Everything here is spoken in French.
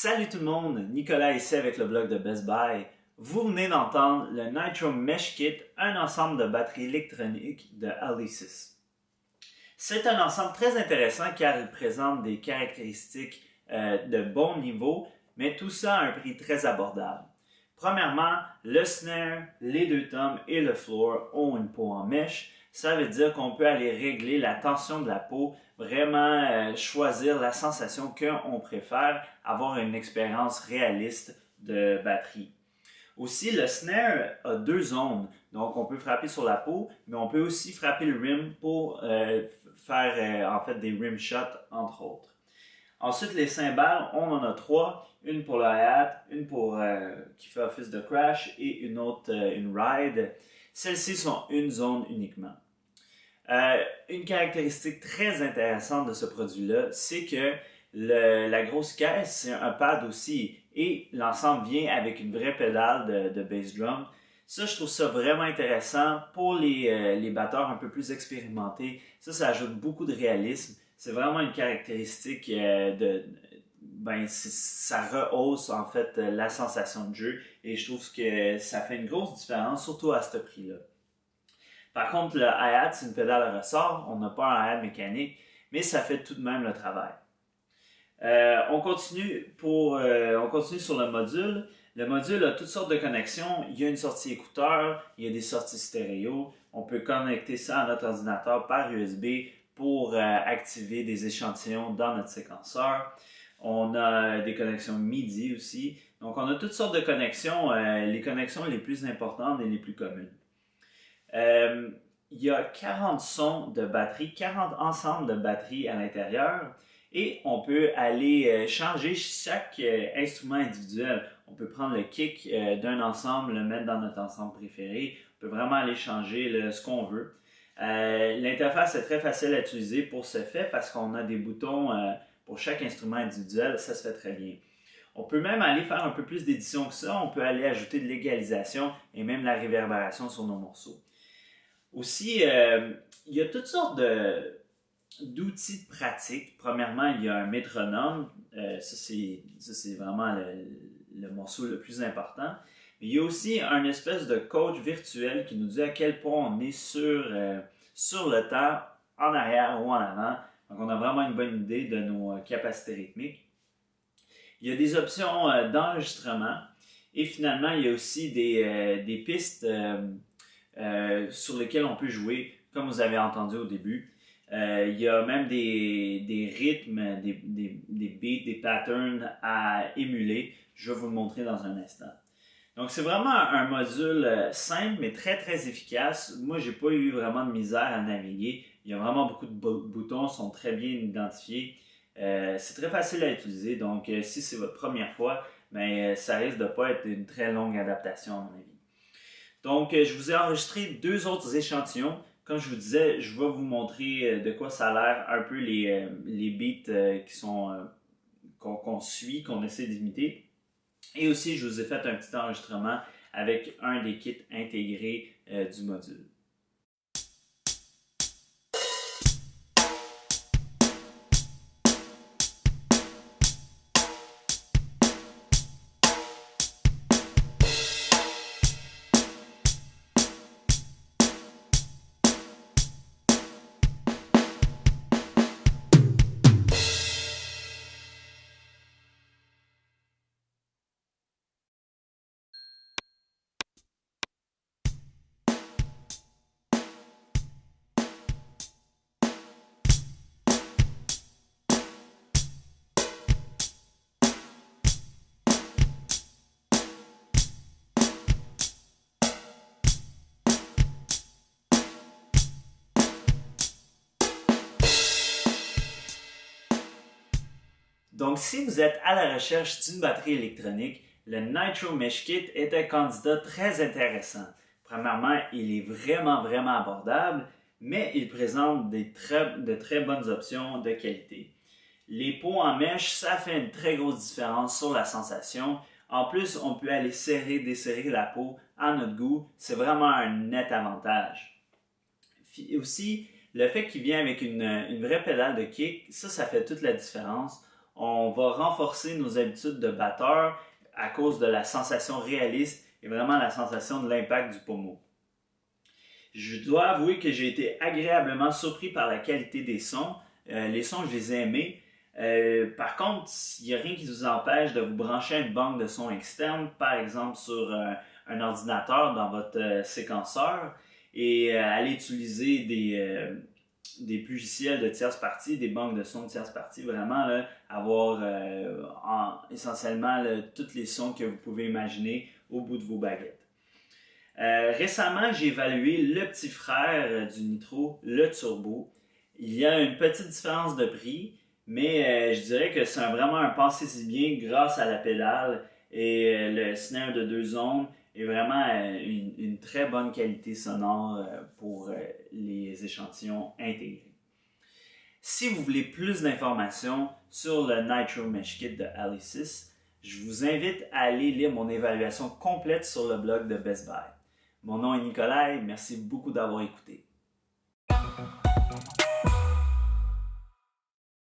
Salut tout le monde, Nicolas ici avec le blog de Best Buy. Vous venez d'entendre le Nitro Mesh Kit, un ensemble de batteries électroniques de Alesis. C'est un ensemble très intéressant car il présente des caractéristiques de bon niveau, mais tout ça à un prix très abordable. Premièrement, le snare, les deux tomes et le floor ont une peau en mèche. Ça veut dire qu'on peut aller régler la tension de la peau, vraiment choisir la sensation qu'on préfère, avoir une expérience réaliste de batterie. Aussi, le snare a deux zones, donc on peut frapper sur la peau, mais on peut aussi frapper le rim pour faire en fait des rim shots entre autres. Ensuite, les cymbales, on en a trois, une pour le hi-hat, une qui fait office de crash et une autre, une ride. Celles-ci sont une zone uniquement. Une caractéristique très intéressante de ce produit-là, c'est que la grosse caisse, c'est un pad aussi et l'ensemble vient avec une vraie pédale de bass drum. Ça, je trouve ça vraiment intéressant pour les batteurs un peu plus expérimentés. Ça ajoute beaucoup de réalisme. C'est vraiment une caractéristique ça rehausse en fait la sensation de jeu et je trouve que ça fait une grosse différence, surtout à ce prix-là. Par contre, le hi-hat, c'est une pédale à ressort, on n'a pas un hi-hat mécanique, mais ça fait tout de même le travail. On continue sur le module. Le module a toutes sortes de connexions. Il y a une sortie écouteur, il y a des sorties stéréo. On peut connecter ça à notre ordinateur par USB pour activer des échantillons dans notre séquenceur. On a des connexions MIDI aussi. Donc, on a toutes sortes de connexions, les connexions les plus importantes et les plus communes. Il y a 40 sons de batterie, 40 ensembles de batterie à l'intérieur et on peut aller changer chaque instrument individuel. On peut prendre le kick d'un ensemble, le mettre dans notre ensemble préféré. On peut vraiment aller changer ce qu'on veut. L'interface est très facile à utiliser pour ce fait parce qu'on a des boutons pour chaque instrument individuel. Ça se fait très bien. On peut même aller faire un peu plus d'édition que ça. On peut aller ajouter de l'égalisation et même la réverbération sur nos morceaux. Aussi, il y a toutes sortes d'outils pratiques. Premièrement, il y a un métronome. Ça, c'est vraiment le morceau le plus important. Mais il y a aussi un espèce de coach virtuel qui nous dit à quel point on est sur le temps, en arrière ou en avant. Donc, on a vraiment une bonne idée de nos capacités rythmiques. Il y a des options d'enregistrement. Et finalement, il y a aussi des pistes sur lesquelles on peut jouer, comme vous avez entendu au début. Il y a même des rythmes, des beats, des patterns à émuler. Je vais vous le montrer dans un instant. Donc, c'est vraiment un module simple, mais très, très efficace. Moi, j'ai pas eu vraiment de misère à naviguer. Il y a vraiment beaucoup de boutons, sont très bien identifiés. C'est très facile à utiliser. Donc, si c'est votre première fois, ça risque de pas être une très longue adaptation, à mon avis. Donc, je vous ai enregistré deux autres échantillons. Comme je vous disais, je vais vous montrer de quoi ça a l'air un peu les beats qu'on suit, qu'on essaie d'imiter. Et aussi, je vous ai fait un petit enregistrement avec un des kits intégrés du module. Donc, si vous êtes à la recherche d'une batterie électronique, le Nitro Mesh Kit est un candidat très intéressant. Premièrement, il est vraiment abordable, mais il présente de très bonnes options de qualité. Les pots en mèche, ça fait une très grosse différence sur la sensation. En plus, on peut aller serrer, desserrer la peau à notre goût. C'est vraiment un net avantage. Aussi, le fait qu'il vient avec une vraie pédale de kick, ça fait toute la différence. on va renforcer nos habitudes de batteur à cause de la sensation réaliste et vraiment la sensation de l'impact du pommeau. Je dois avouer que j'ai été agréablement surpris par la qualité des sons. Les sons, je les ai aimés. Par contre, il n'y a rien qui vous empêche de vous brancher à une banque de sons externe, par exemple sur un ordinateur dans votre séquenceur, et aller utiliser des logiciels de tierce partie, des banques de sons de tierce partie, vraiment là, avoir essentiellement tous les sons que vous pouvez imaginer au bout de vos baguettes. Récemment, j'ai évalué le petit frère du Nitro, le Turbo. Il y a une petite différence de prix, mais je dirais que c'est vraiment un pensez-y bien grâce à la pédale et le snare de 2 zones est vraiment une très bonne qualité sonore pour les échantillons intégrés. Si vous voulez plus d'informations sur le Nitro Mesh Kit de Alesis, je vous invite à aller lire mon évaluation complète sur le blog de Best Buy. Mon nom est Nicolas et merci beaucoup d'avoir écouté.